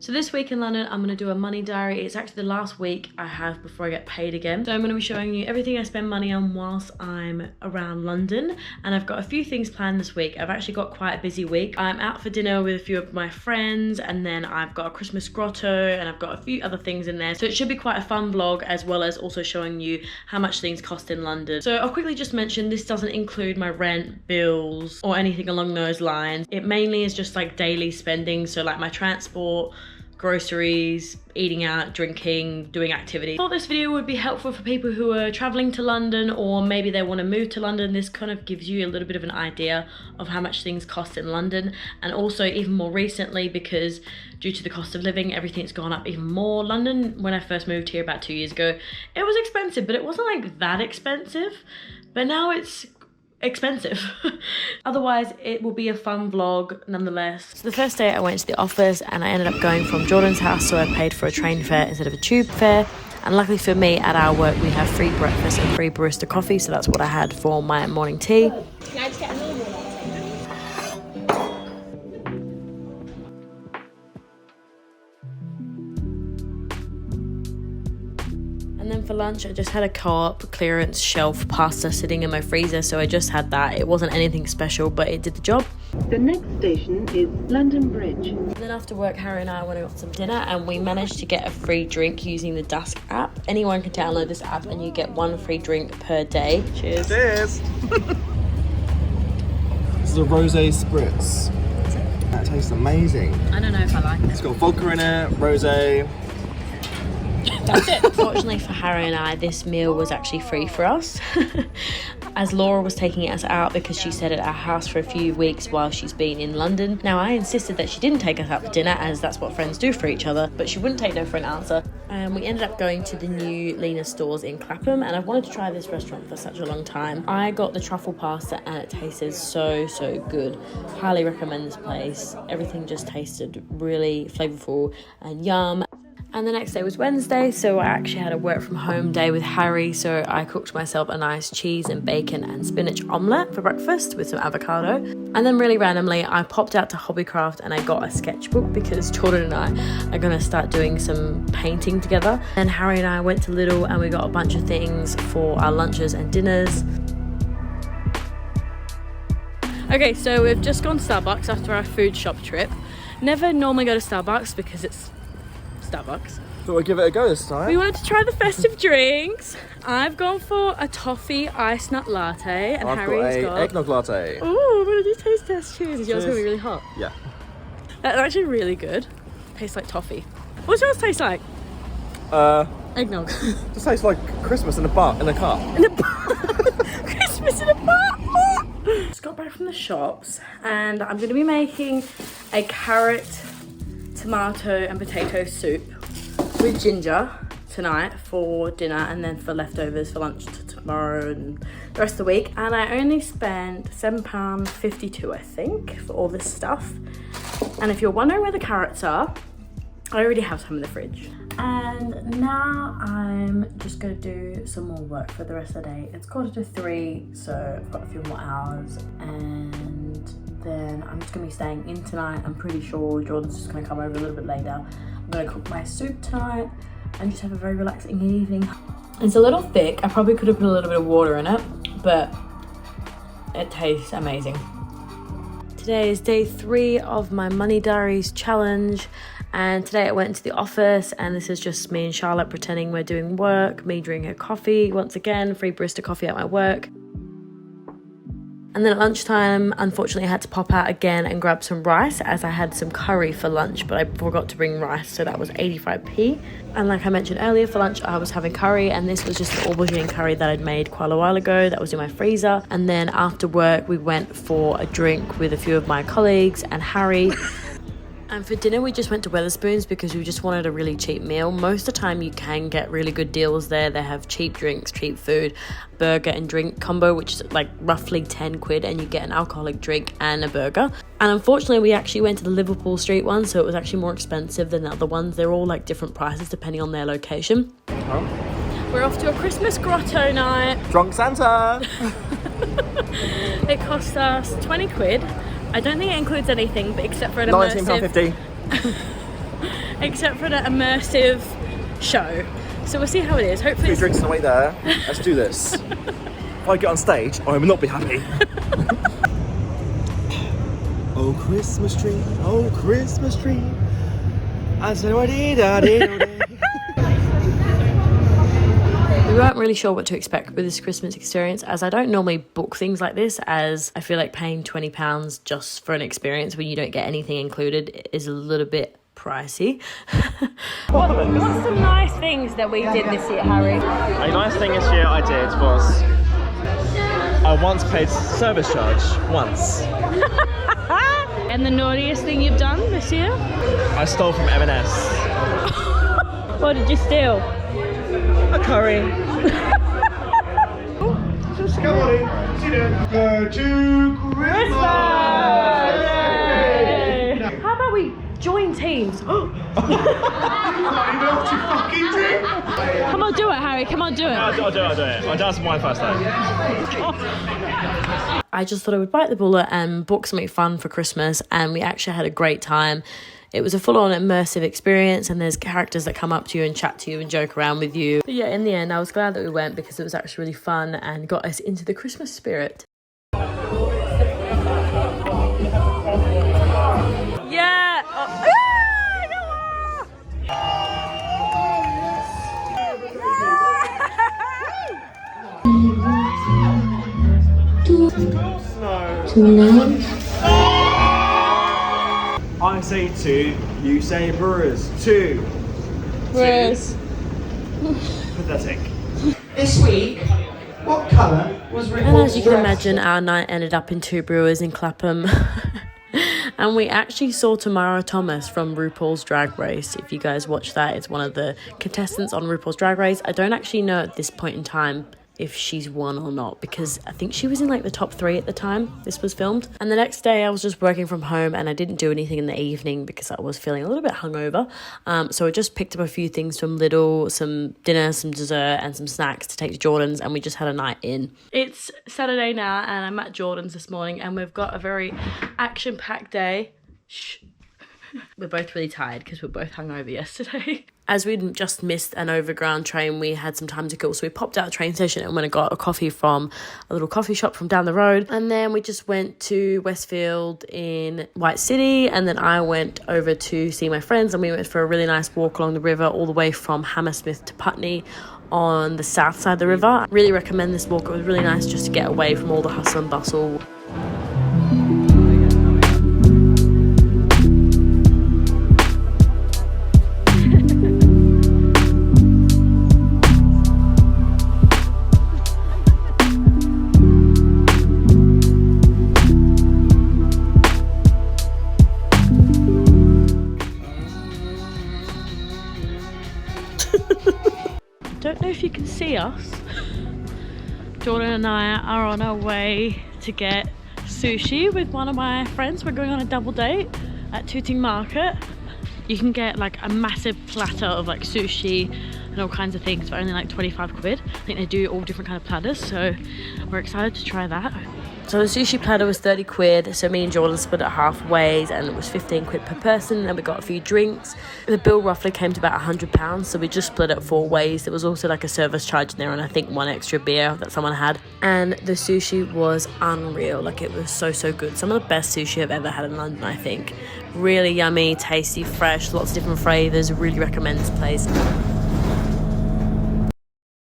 So this week in London, I'm going to do a money diary. It's actually the last week I have before I get paid again. So I'm going to be showing you everything I spend money on whilst I'm around London. And I've got a few things planned this week. I've actually got quite a busy week. I'm out for dinner with a few of my friends, and then I've got a Christmas grotto, and I've got a few other things in there. So it should be quite a fun vlog, as well as also showing you how much things cost in London. So I'll quickly just mention this doesn't include my rent, bills, or anything along those lines. It mainly is just like daily spending. So like my transport, groceries, eating out, drinking, doing activities. I thought this video would be helpful for people who are traveling to London, or maybe they want to move to London. This kind of gives you a little bit of an idea of how much things cost in London, and also even more recently, because due to the cost of living, everything's gone up even more. London, when I first moved here about 2 years ago, it was expensive, but it wasn't like that expensive. But now it's expensive. Otherwise, it will be a fun vlog nonetheless. So the first day I went to the office, and I ended up going from Jordan's house, so I paid for a train fare instead of a tube fare. And luckily for me, at our work we have free breakfast and free barista coffee, so that's what I had for my morning tea. Can I just get a normal latte? And then for lunch, I just had a Co-op clearance shelf pasta sitting in my freezer, so I just had that. It wasn't anything special, but it did the job. The next station is London Bridge. And then after work, Harry and I went and got some dinner, and we managed to get a free drink using the Dusk app. Anyone can download this app and you get one free drink per day. Cheers. Cheers! This is a rosé spritz. That tastes amazing. I don't know if I like it. It's got vodka in it, rosé. That's it. Fortunately for Harry and I, this meal was actually free for us, as Laura was taking us out because she stayed at our house for a few weeks while she's been in London. Now, I insisted that she didn't take us out for dinner, as that's what friends do for each other, but she wouldn't take no for an answer. And we ended up going to the new Lena stores in Clapham, and I've wanted to try this restaurant for such a long time. I got the truffle pasta, and it tasted so good. Highly recommend this place. Everything just tasted really flavorful and yum. And the next day was Wednesday, so I actually had a work from home day with Harry, so I cooked myself a nice cheese and bacon and spinach omelette for breakfast with some avocado. And then really randomly, I popped out to Hobbycraft and I got a sketchbook, because Jordan and I are going to start doing some painting together. And Harry and I went to Lidl and we got a bunch of things for our lunches and dinners. Okay, so we've just gone to Starbucks after our food shop trip. Never normally go to Starbucks because it's Starbucks. Thought we'd give it a go this time. We wanted to try the festive drinks. I've gone for a toffee iced nut latte, and Harry's got eggnog latte. Ooh, I'm gonna do taste test. Cheers. Is yours gonna be really hot? Yeah. That's actually really good. Tastes like toffee. What's yours taste like? Eggnog. Just tastes like Christmas in a cup. Christmas in a pot. Just got back from the shops, and I'm gonna be making a carrot, tomato and potato soup with ginger tonight for dinner, and then for leftovers for lunch tomorrow and the rest of the week. And I only spent £7.52 I think for all this stuff. And if you're wondering where the carrots are, I already have some in the fridge. And now I'm just gonna do some more work for the rest of the day. It's 2:45, so I've got a few more hours, and then I'm just gonna be staying in tonight. I'm pretty sure Jordan's just gonna come over a little bit later. I'm gonna cook my soup tonight and just have a very relaxing evening. It's a little thick. I probably could have put a little bit of water in it, but it tastes amazing. Today is day 3 of my Money Diaries challenge, and today I went into the office, and this is just me and Charlotte pretending we're doing work, me drinking a coffee, once again, free barista coffee at my work. And then at lunchtime, unfortunately, I had to pop out again and grab some rice, as I had some curry for lunch, but I forgot to bring rice, so that was 85p. And like I mentioned earlier, for lunch I was having curry, and this was just an aubergine curry that I'd made quite a while ago that was in my freezer. And then after work, we went for a drink with a few of my colleagues and Harry. And for dinner, we just went to Wetherspoons because we just wanted a really cheap meal. Most of the time you can get really good deals there. They have cheap drinks, cheap food, burger and drink combo, which is like roughly 10 quid, and you get an alcoholic drink and a burger. And unfortunately, we actually went to the Liverpool Street one, so it was actually more expensive than the other ones. They're all like different prices depending on their location. We're off to a Christmas grotto night. Drunk Santa! It cost us 20 quid. I don't think it includes anything, but except for an immersive... £19.50. except for the immersive show. So we'll see how it is. Hopefully Few drinks on the way there. Let's do this. If I get on stage, I will not be happy. Oh Christmas tree, oh Christmas tree. I said, what did I do? We weren't really sure what to expect with this Christmas experience, as I don't normally book things like this, as I feel like paying £20 just for an experience when you don't get anything included is a little bit pricey. What's some nice things that we did this year, Harry? A nice thing this year I did was I once paid service charge once. And the naughtiest thing you've done this year? I stole from M&S. What did you steal? A curry. Come on in. Go to Christmas! Yay! How about we join teams? Come on, do it, Harry. Come on, do it. I'll do it. I'll dance mine first though. I just thought I would bite the bullet and book something fun for Christmas, and we actually had a great time. It was a full-on immersive experience, and there's characters that come up to you and chat to you and joke around with you. But yeah, in the end, I was glad that we went because it was actually really fun and got us into the Christmas spirit. Yeah! Oh. I say two, you say brewers. Two. Brewers. Pathetic. This week, what colour was Rick And as you can dress? imagine, our night ended up in Two Brewers in Clapham. And we actually saw Tamara Thomas from RuPaul's Drag Race. If you guys watch that, it's one of the contestants on RuPaul's Drag Race. I don't actually know at this point in time if she's won or not, because I think she was in like the top 3 at the time this was filmed. And the next day I was just working from home and I didn't do anything in the evening because I was feeling a little bit hungover. So I just picked up a few things from Lidl, some dinner, some dessert and some snacks to take to Jordan's, and we just had a night in. It's Saturday now and I'm at Jordan's this morning and we've got a very action-packed day. Shh. We're both really tired because we're both hungover yesterday. As we'd just missed an overground train, we had some time to kill, so we popped out of the train station and went and got a coffee from a little coffee shop from down the road. And then we just went to Westfield in White City, and then I went over to see my friends and we went for a really nice walk along the river all the way from Hammersmith to Putney on the south side of the river. I really recommend this walk. It was really nice just to get away from all the hustle and bustle. Don't know if you can see us. Jordan and I are on our way to get sushi with one of my friends. We're going on a double date at Tooting Market. You can get like a massive platter of like sushi and all kinds of things for only like 25 quid. I think they do all different kind of platters, so we're excited to try that. So the sushi platter was 30 quid, so me and Jordan split it halfways and it was 15 quid per person, and then we got a few drinks. The bill roughly came to about £100, so we just split it 4 ways. There was also like a service charge in there and I think 1 extra beer that someone had. And the sushi was unreal, like it was so good. Some of the best sushi I've ever had in London, I think. Really yummy, tasty, fresh, lots of different flavours. Really recommend this place.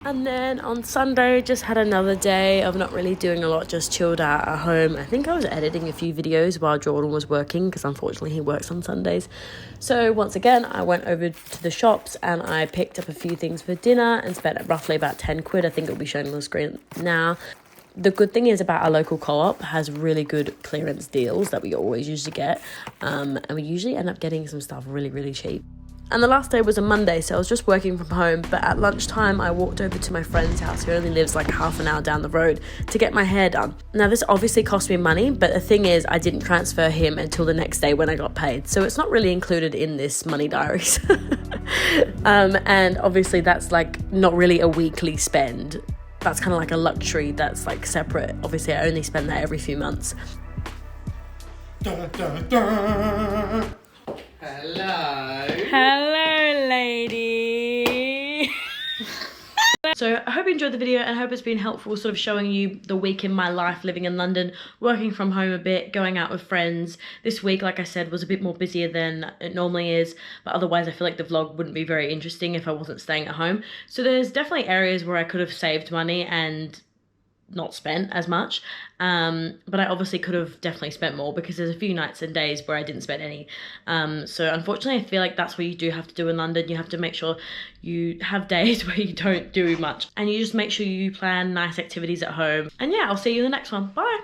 And then on Sunday, just had another day of not really doing a lot, just chilled out at home. I think I was editing a few videos while Jordan was working because unfortunately he works on Sundays. So once again, I went over to the shops and I picked up a few things for dinner and spent roughly about 10 quid. I think it'll be showing on the screen now. The good thing is about our local co-op has really good clearance deals that we always usually get. And we usually end up getting some stuff really cheap. And the last day was a Monday, so I was just working from home, but at lunchtime I walked over to my friend's house, who only lives like half an hour down the road, to get my hair done. Now this obviously cost me money, but the thing is I didn't transfer him until the next day when I got paid, so it's not really included in this money diaries. And obviously that's like not really a weekly spend. That's kind of like a luxury that's like separate. Obviously I only spend that every few months. Hello. Hello, lady. So I hope you enjoyed the video and I hope it's been helpful sort of showing you the week in my life living in London, working from home a bit, going out with friends. This week, like I said, was a bit more busier than it normally is, but otherwise I feel like the vlog wouldn't be very interesting if I wasn't staying at home. So there's definitely areas where I could have saved money and not spent as much, but I obviously could have definitely spent more because there's a few nights and days where I didn't spend any. So unfortunately I feel like that's what you do have to do in London. You have to make sure you have days where you don't do much and you just make sure you plan nice activities at home. And yeah, I'll see you in the next one. Bye.